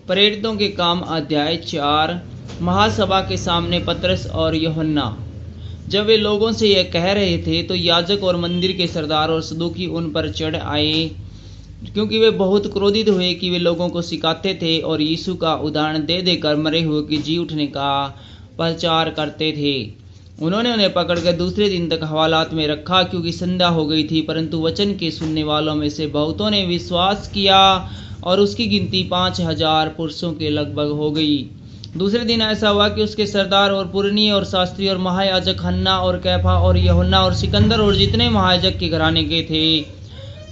प्रेरितों के काम अध्याय 4। महासभा के सामने पतरस और यूहन्ना। जब वे लोगों से यह कह रहे थे तो याजक और मंदिर के सरदार और सदूकी उन पर चढ़ आए, क्योंकि वे बहुत क्रोधित हुए कि वे लोगों को सिखाते थे और यीशु का उदाहरण दे देकर मरे हुए के जी उठने का प्रचार करते थे। उन्होंने उन्हें पकड़कर दूसरे दिन तक हवालात में रखा, क्योंकि संध्या हो गई थी। परंतु वचन के सुनने वालों में से बहुतों ने विश्वास किया और उसकी गिनती 5,000 पुरुषों के लगभग हो गई। दूसरे दिन ऐसा हुआ कि उसके सरदार और पुरनिये और शास्त्री और महायाजक हन्ना और कैफा और यूहन्ना और सिकंदर और जितने महायाजक के घराने के थे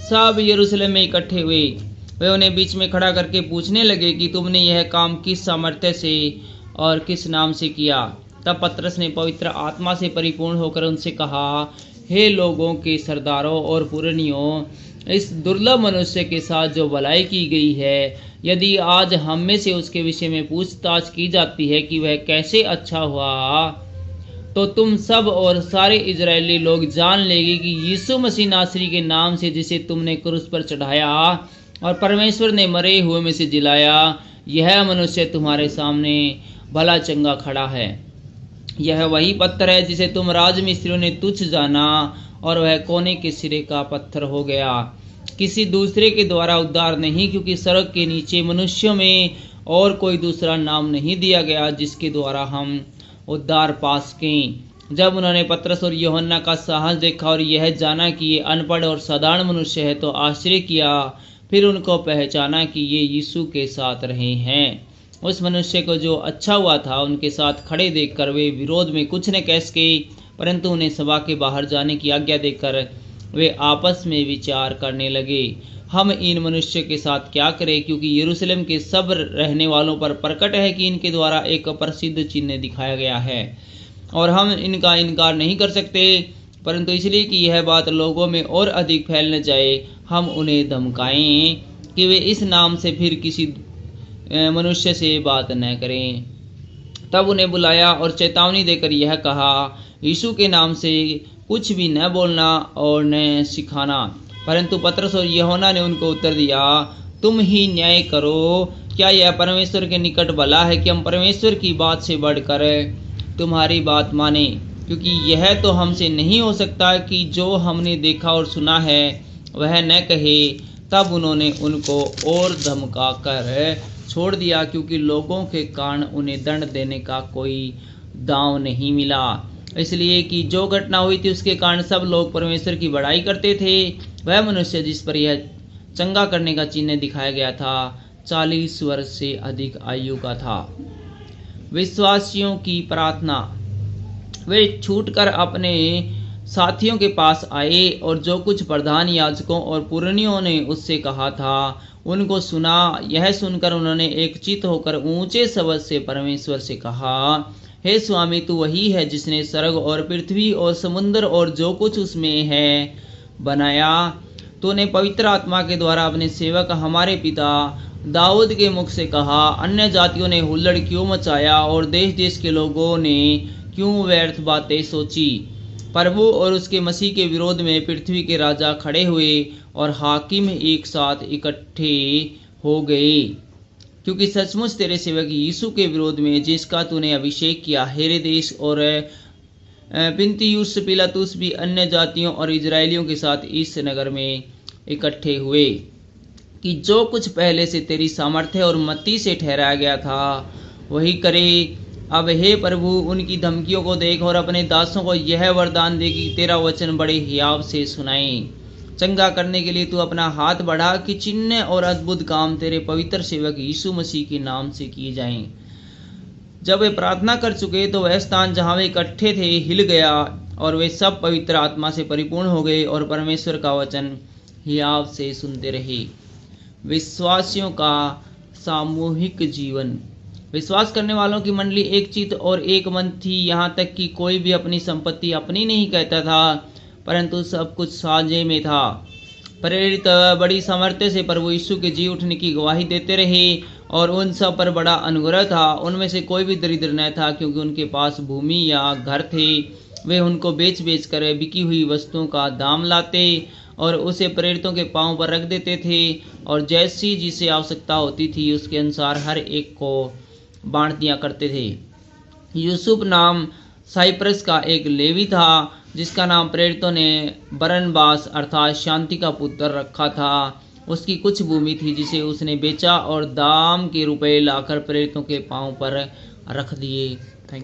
सब यरूशलेम में इकट्ठे हुए। वे उन्हें बीच में खड़ा करके पूछने लगे कि तुमने यह काम किस सामर्थ्य से और किस नाम से किया। तब पतरस ने पवित्र आत्मा से परिपूर्ण होकर उनसे कहा, हे लोगों के सरदारों और पुरनियों, इस दुर्लभ मनुष्य के साथ जो भलाई की गई है, यदि आज हम में से उसके विषय में पूछताछ की जाती है कि वह कैसे अच्छा हुआ, तो तुम सब और सारे इजरायली लोग जान लेंगे कि यीशु मसीह नासरी के नाम से, जिसे तुमने क्रूस पर चढ़ाया और परमेश्वर ने मरे हुए में से जिलाया, यह मनुष्य तुम्हारे सामने भला चंगा खड़ा है। यह वही पत्थर है जिसे तुम राजमिस्त्रियों ने तुच्छ जाना और वह कोने के सिरे का पत्थर हो गया। किसी दूसरे के द्वारा उद्धार नहीं, क्योंकि स्वर्ग के नीचे मनुष्यों में और कोई दूसरा नाम नहीं दिया गया जिसके द्वारा हम उद्धार पा सकें। जब उन्होंने पतरस और यूहन्ना का साहस देखा और यह जाना कि ये अनपढ़ और साधारण मनुष्य है तो आश्चर्य किया। फिर उनको पहचाना कि ये यीशु के साथ रहे हैं। उस मनुष्य को जो अच्छा हुआ था उनके साथ खड़े देखकर वे विरोध में कुछ न कह सके, परंतु उन्हें सभा के बाहर जाने की आज्ञा देकर वे आपस में विचार करने लगे, हम इन मनुष्य के साथ क्या करें, क्योंकि यरूशलेम के सब रहने वालों पर प्रकट है कि इनके द्वारा एक प्रसिद्ध चिन्ह दिखाया गया है और हम इनका इनकार नहीं कर सकते। परंतु इसलिए कि यह बात लोगों में और अधिक फैल न जाए, हम उन्हें धमकाएं कि वे इस नाम से फिर किसी मनुष्य से बात न करें। तब उन्हें बुलाया और चेतावनी देकर यह कहा, यीशु के नाम से कुछ भी न बोलना और न सिखाना। परंतु पतरस और यूहन्ना ने उनको उत्तर दिया, तुम ही न्याय करो। क्या यह परमेश्वर के निकट भला है कि हम परमेश्वर की बात से बढ़कर तुम्हारी बात माने? क्योंकि यह तो हमसे नहीं हो सकता कि जो हमने देखा और सुना है वह न कहे। तब उन्होंने उनको और धमका कर छोड़ दिया, क्योंकि लोगों के कारण उन्हें दंड देने का कोई दांव नहीं मिला, इसलिए कि जो घटना हुई थी उसके कारण सब लोग परमेश्वर की बड़ाई करते थे। वह मनुष्य जिस पर यह चंगा करने का चिन्ह दिखाया गया था 40 वर्ष से अधिक आयु का था। विश्वासियों की प्रार्थना। वे छूटकर अपने साथियों के पास आए और जो कुछ प्रधान याजकों और पुरनियों ने उससे कहा था उनको सुना। यह सुनकर उन्होंने एक चित्त होकर ऊंचे शब्द से परमेश्वर से कहा, हे स्वामी, तू वही है जिसने स्वर्ग और पृथ्वी और समुद्र और जो कुछ उसमें है बनाया। तूने पवित्र आत्मा के द्वारा अपने सेवक हमारे पिता दाऊद के मुख से कहा, अन्य जातियों ने हुल्लड़ क्यों मचाया और देश देश के लोगों ने क्यों व्यर्थ बातें सोची। प्रभु और उसके मसीह के विरोध में पृथ्वी के राजा खड़े हुए और हाकिम एक साथ इकट्ठे हो गए, क्योंकि सचमुच तेरे सेवक यीशु के विरोध में, जिसका तूने अभिषेक किया, हेरोदेस और पुन्तियुस पिलातुस भी अन्य जातियों और इजरायलियों के साथ इस नगर में इकट्ठे हुए, कि जो कुछ पहले से तेरी सामर्थ्य और मत्ती से ठहराया गया था वही करे। अब हे प्रभु, उनकी धमकियों को देख और अपने दासों को यह वरदान दे कि तेरा वचन बड़े हियाव से सुनाए। चंगा करने के लिए तू अपना हाथ बढ़ा कि चिन्ह और अद्भुत काम तेरे पवित्र सेवक यीशु मसीह के नाम से किए जाएं। जब वे प्रार्थना कर चुके तो वह स्थान जहाँ वे इकट्ठे थे हिल गया और वे सब पवित्र आत्मा से परिपूर्ण हो गए और परमेश्वर का वचन हियाव से सुनते रहे। विश्वासियों का सामूहिक जीवन। विश्वास करने वालों की मंडली एक चित्त और एक मन थी, यहाँ तक कि कोई भी अपनी संपत्ति अपनी नहीं कहता था, परंतु सब कुछ साझे में था। प्रेरित बड़ी सामर्थ्य से प्रभु यीशु के जी उठने की गवाही देते रहे और उन सब पर बड़ा अनुग्रह था। उनमें से कोई भी दरिद्र न था, क्योंकि उनके पास भूमि या घर थे। वे उनको बेच बेच कर बिकी हुई वस्तुओं का दाम लाते और उसे प्रेरितों के पांव पर रख देते थे और जैसी जिसे आवश्यकता होती थी उसके अनुसार हर एक को बांट दिया करते थे। यूसुफ नाम साइप्रस का एक लेवी था जिसका नाम प्रेरितों ने बरनबास अर्थात शांति का पुत्र रखा था। उसकी कुछ भूमि थी जिसे उसने बेचा और दाम के रुपए लाकर प्रेरितों के पांव पर रख दिए।